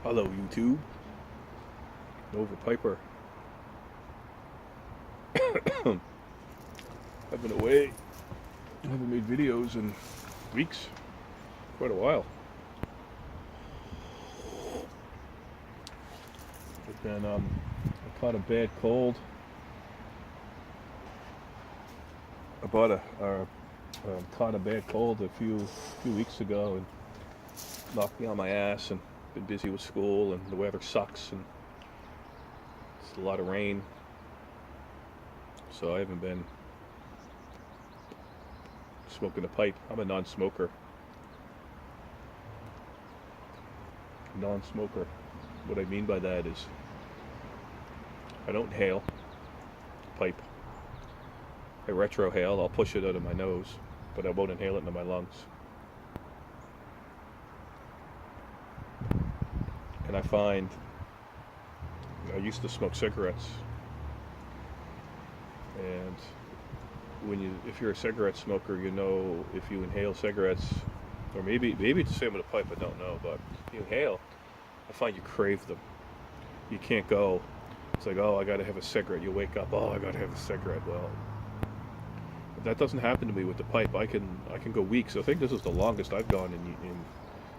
Hello YouTube, Nova Piper. I've been away. I haven't made videos in weeks, quite a while. But then I caught a bad cold. Caught a bad cold a few weeks ago and knocked me on my ass, and been busy with school, and the weather sucks, and it's a lot of rain. So I haven't been smoking a pipe. I'm a non-smoker. Non-smoker. What I mean by that is I don't inhale pipe. I retrohale. I'll push it out of my nose, but I won't inhale it into my lungs. And I find I used to smoke cigarettes, and if you're a cigarette smoker, you know, if you inhale cigarettes, or maybe it's the same with a pipe, I don't know, but if you inhale, I find you crave them. You can't go, it's like, oh, I gotta have a cigarette. You wake up, oh, I gotta have a cigarette. Well, that doesn't happen to me with the pipe. I can go weeks. I think this is the longest I've gone in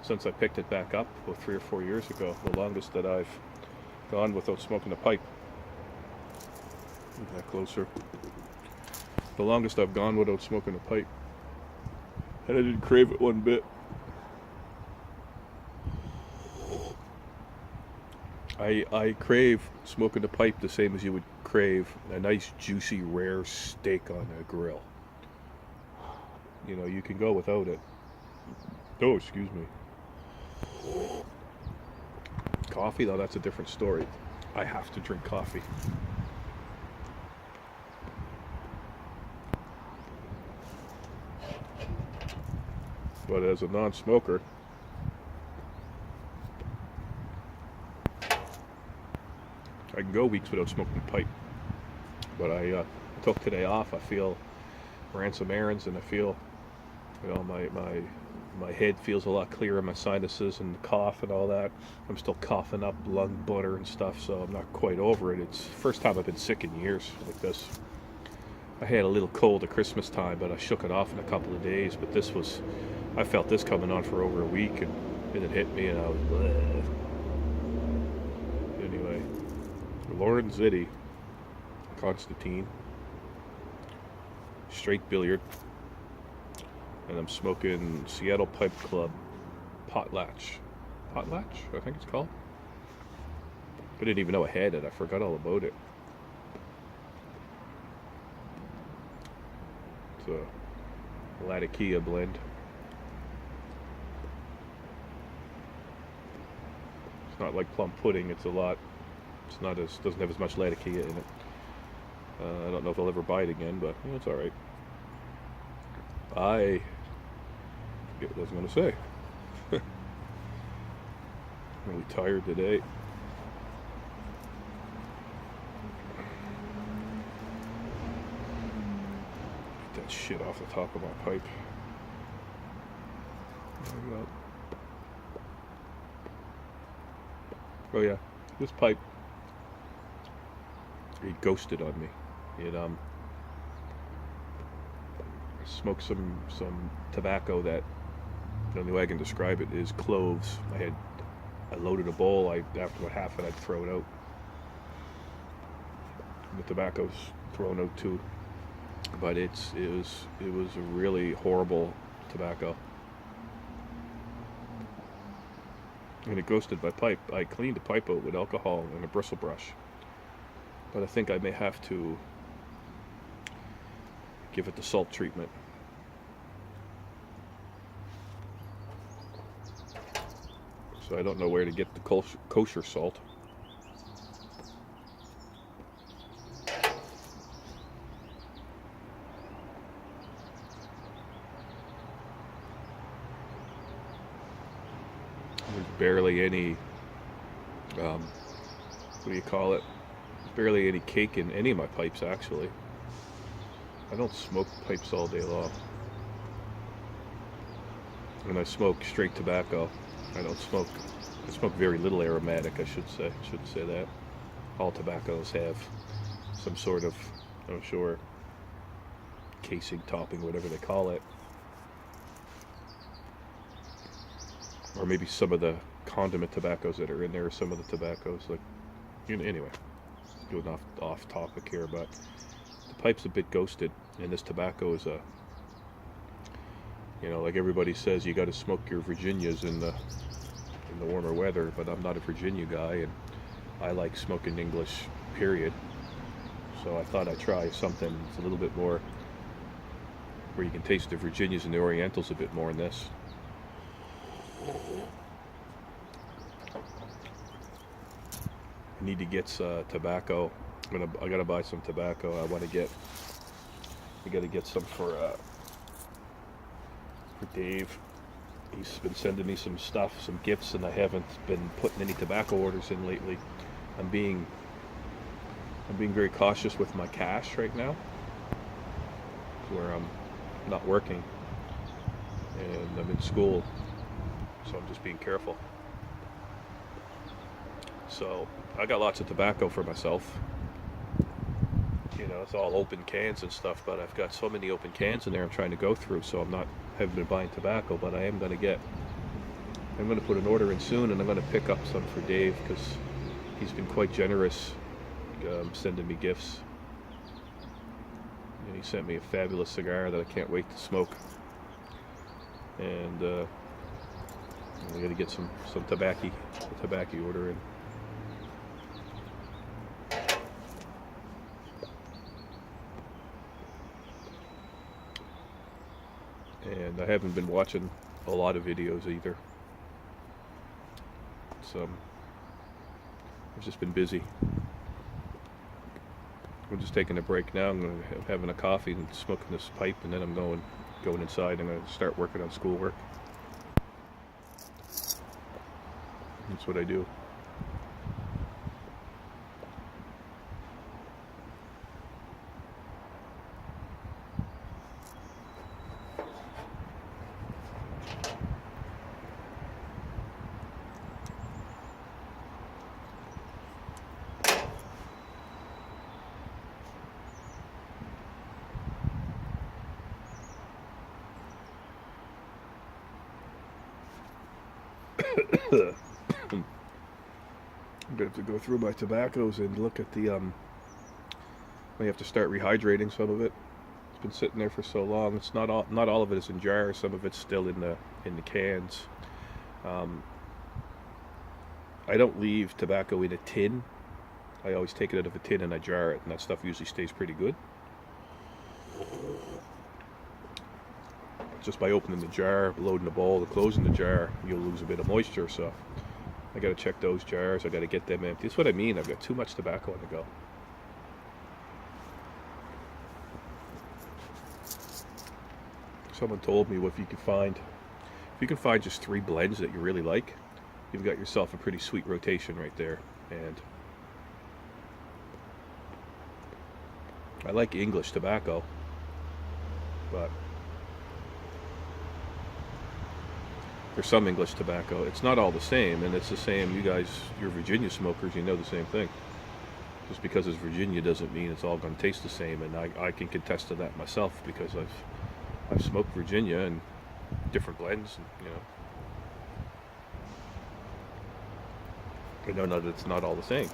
since I picked it back up about 3 or 4 years ago. The longest that I've gone without smoking a pipe. Move that closer. The longest I've gone without smoking a pipe, and I didn't crave it one bit. I crave smoking a pipe the same as you would crave a nice juicy rare steak on a grill. You know, you can go without it. Oh, excuse me. Coffee, though, that's a different story. I have to drink coffee. But as a non-smoker, I can go weeks without smoking a pipe. But I took today off. Ran some errands, and I feel, you know, my head feels a lot clearer, my sinuses and the cough and all that. I'm still coughing up lung butter and stuff, so I'm not quite over it. It's the first time I've been sick in years like this. I had a little cold at Christmas time, but I shook it off in a couple of days. But I felt this coming on for over a week, and it hit me, and I was, bleh. Anyway, Lauren Zitty, Constantine, straight billiard, and I'm smoking Seattle Pipe Club Potlatch. Potlatch, I think it's called. I didn't even know I had it. I forgot all about it. It's a Latakia blend. It's not like plum pudding. Doesn't have as much Latakia in it. I don't know if I'll ever buy it again, but you know, it's all right. I forget what I was going to say. I'm really tired today. Get that shit off the top of my pipe. There we go. Oh yeah, this pipe, it ghosted on me. It smoked some tobacco that, the only way I can describe it is cloves. I loaded a bowl. After about half it, I'd throw it out. The tobacco's thrown out too, but it was a really horrible tobacco. And it ghosted my pipe. I cleaned the pipe out with alcohol and a bristle brush, but I think I may have to give it the salt treatment. So I don't know where to get the kosher salt. There's barely any, what do you call it? Barely any cake in any of my pipes, actually. I don't smoke pipes all day long. And I smoke straight tobacco. I don't smoke. I smoke very little aromatic. I should say. Shouldn't say that. All tobaccos have some sort of, I'm sure, casing, topping, whatever they call it, or maybe some of the condiment tobaccos that are in there. Some of the tobaccos, like, anyway, going off topic here, but the pipe's a bit ghosted, and this tobacco is a, like everybody says, you got to smoke your Virginias in the warmer weather, but I'm not a Virginia guy, and I like smoking English, period. So I thought I'd try something that's a little bit more, where you can taste the Virginias and the Orientals a bit more in this. I need to get tobacco. I gotta buy some tobacco. I gotta get some for Dave. He's been sending me some stuff, some gifts, and I haven't been putting any tobacco orders in lately. I'm being very cautious with my cash right now, where I'm not working and I'm in school, so I'm just being careful. So I got lots of tobacco for myself. It's all open cans and stuff, but I've got so many open cans in there I'm trying to go through, so haven't been buying tobacco, but I'm going to put an order in soon, and I'm going to pick up some for Dave, because he's been quite generous sending me gifts. And he sent me a fabulous cigar that I can't wait to smoke. And I got to get some tobacco order in. And I haven't been watching a lot of videos either. So I've just been busy. I'm just taking a break now. I'm having a coffee and smoking this pipe, and then I'm going inside. I'm going to start working on schoolwork. That's what I do. I'm gonna have to go through my tobaccos and look at the I have to start rehydrating some of it. It's been sitting there for so long. It's not all of it is in jars. Some of it's still in the cans. I don't leave tobacco in a tin. I always take it out of a tin and I jar it, and that stuff usually stays pretty good. Just by opening the jar, loading the bowl, and closing the jar, you'll lose a bit of moisture. So I got to check those jars. I got to get them empty. That's what I mean. I've got too much tobacco on the go. Someone told me, if you can find just 3 blends that you really like, you've got yourself a pretty sweet rotation right there. And I like English tobacco, but there's some English tobacco. It's not all the same, and it's the same. You guys, you're Virginia smokers, you know the same thing. Just because it's Virginia doesn't mean it's all going to taste the same, and I can contest to that myself, because I've smoked Virginia and different blends, and I know that it's not all the same.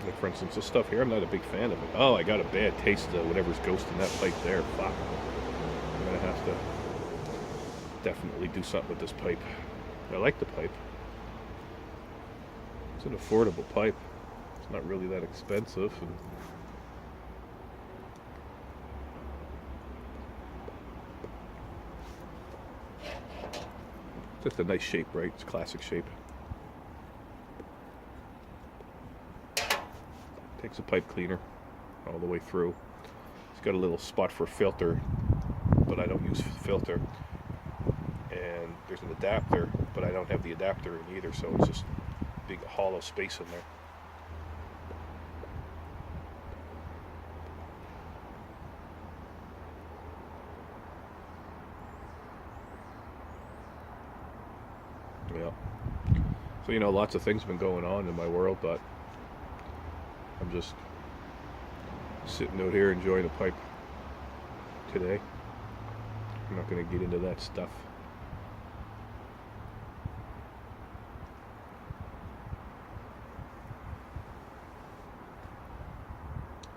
Like, for instance, this stuff here, I'm not a big fan of it. Oh, I got a bad taste of whatever's ghosting that pipe there. Fuck. I'm going to have to definitely do something with this pipe. I like the pipe. It's an affordable pipe. It's not really that expensive. And just a nice shape, right? It's classic shape. Takes a pipe cleaner all the way through. It's got a little spot for filter, but I don't use filter. And there's an adapter, but I don't have the adapter in either, so it's just a big hollow space in there. Yeah. So, you know, lots of things have been going on in my world, but I'm just sitting out here enjoying a pipe today. I'm not going to get into that stuff.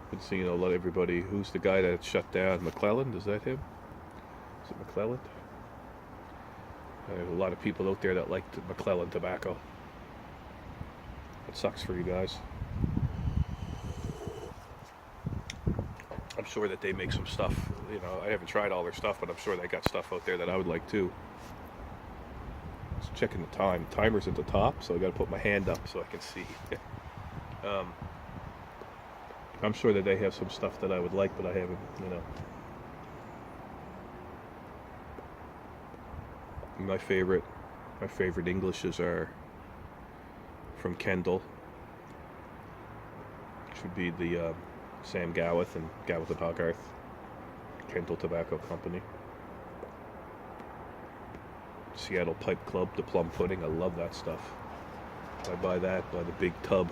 Been seeing a lot of everybody. Who's the guy that shut down? McClelland? Is that him? Is it McClelland? There's a lot of people out there that like McClelland tobacco. It sucks for you guys. I'm sure that they make some stuff. You know, I haven't tried all their stuff, but I'm sure they got stuff out there that I would like too. Just checking the time. Timer's at the top, so I got to put my hand up so I can see. I'm sure that they have some stuff that I would like, but I haven't, you know. My favorite Englishes are from Kendall. Which would be the Sam Gawith and Hogarth. Kendall Tobacco Company. Seattle Pipe Club, the plum pudding. I love that stuff. I buy that by the big tub.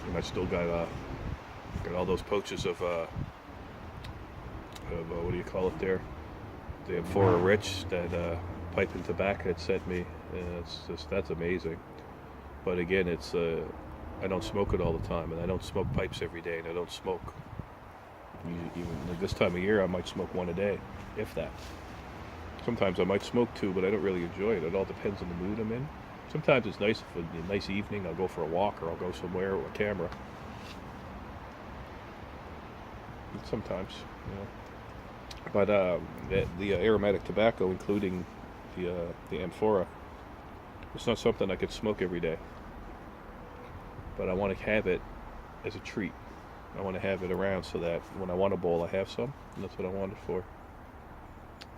And I still got all those pouches of what do you call it there? The Amphora Rich that Pipe and Tobacco had sent me. That's amazing. But again, it's I don't smoke it all the time, and I don't smoke pipes every day, and I don't smoke. Even like this time of year, I might smoke one a day, if that. Sometimes I might smoke two, but I don't really enjoy it. It all depends on the mood I'm in. Sometimes it's nice for a nice evening. I'll go for a walk, or I'll go somewhere with a camera. And sometimes, you know. But the aromatic tobacco, including the Amphora, it's not something I could smoke every day. But I want to have it as a treat. I want to have it around so that when I want a bowl, I have some. And that's what I want it for.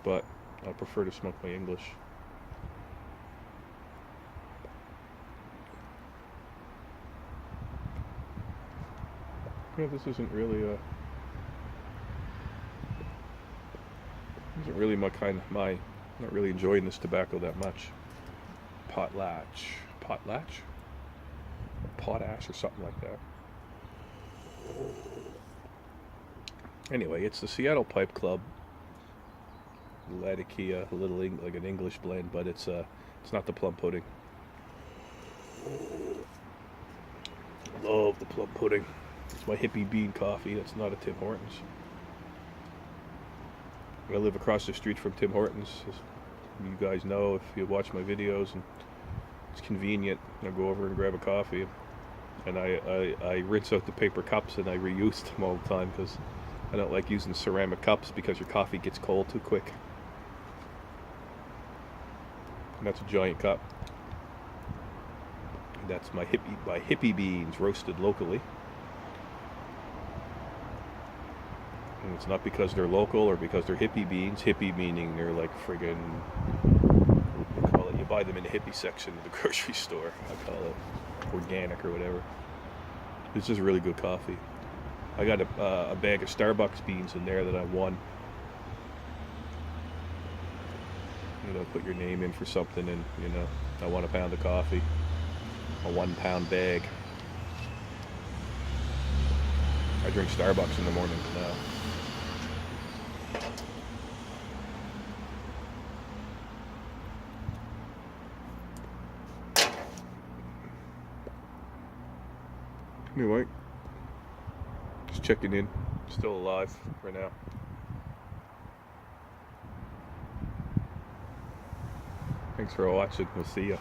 But I prefer to smoke my English. Yeah, this isn't really my kind of I'm not really enjoying this tobacco that much. Potlatch, or potash, or something like that. Anyway, it's the Seattle Pipe Club. Latakia, like an English blend, but it's not the plum pudding. Love the plum pudding. It's my hippie bean coffee. That's not a Tim Hortons. I live across the street from Tim Hortons. As you guys know, if you watch my videos, and it's convenient. I go over and grab a coffee, and I rinse out the paper cups and I reuse them all the time because I don't like using ceramic cups because your coffee gets cold too quick. And that's a giant cup. And that's my hippie beans roasted locally. And it's not because they're local or because they're hippie beans. Hippie meaning they're like friggin', what do you call it? You buy them in the hippie section of the grocery store. I call it organic or whatever. It's just really good coffee. I got a bag of Starbucks beans in there that I won. You know, put your name in for something, and you know, I want a pound of coffee, a 1 pound bag. I drink Starbucks in the morning now. Anyway, just checking in. Still alive for now. Thanks for watching. We'll see ya.